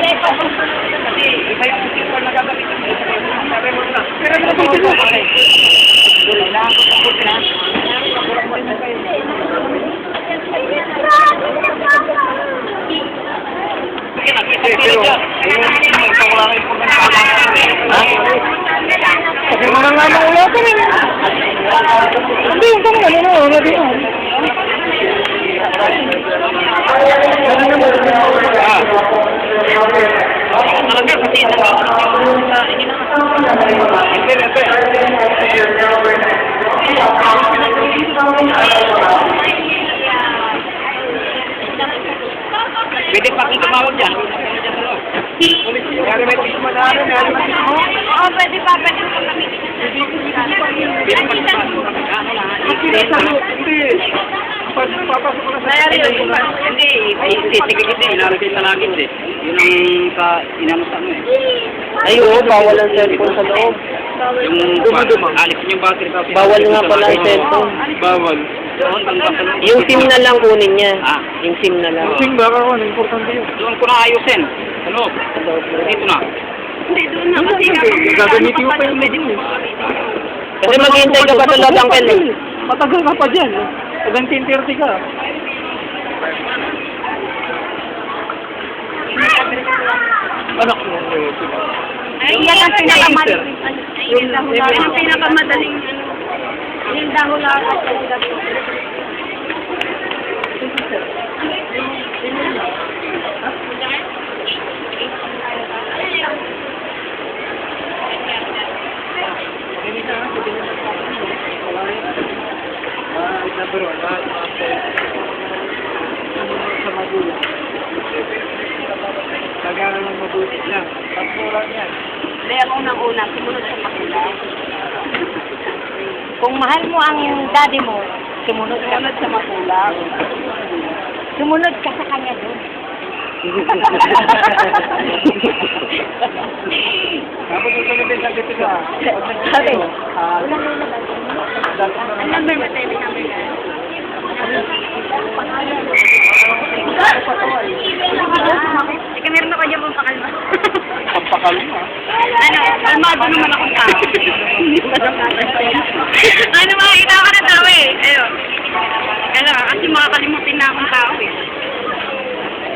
Iba yung silver na gagamitin mo. Pero ano po ito? Kailangan ko sa buti na. Kasi mga nga ulo ko rin. Hindi yung kung ano, ano din. Pwede pa kung tumawag dyan. Kaya may piso manalo na. Oo, pwede pa kami. Hindi. Papasok ko na sa Hindi, sige kasi ilalagay sa langit eh. Yun ang inano sa ano eh. Ay, oo, bawal ang cellphone sa loob. Yung alis yung battery tapos. Bawal nga pala ang cellphone. Bawal. Yung SIM na lang kunin niya. Ah. Yung SIM na lang. Sing baka ano, importante yun. Doon ko na ayusin. Ano? Dito na. Hindi, doon na. Kasi Gagamitin mo pa yung medyo. Kasi maghihintay ka pa sa loob, Uncle. Matagal ka pa dyan. Hanggang 10:30 ka. Anak mo. ay, yan ang pinakamadaling. Yan ang pinakamadaling. Yung dahon lang ako sa gabi. Number 1, sa magulang. Kagana ng mabuti lang. Tatlo lang yan. Hindi, ang unang-una, sumunod sa magulang. Kung mahal mo ang daddy mo, sumunod ka. Sumunod sa magulang. Sumunod ka sa kanya doon. Tapos susunod din sa dito ka. Sabi, Ang number mo, tayo may number na. Ika, meron ako dyan pong pakalma. Pampakalma. Ano, kalmado naman akong tao. Ano, makikita ko na tao eh. Ayun. Kaya kasi makakalimutin na akong tao eh.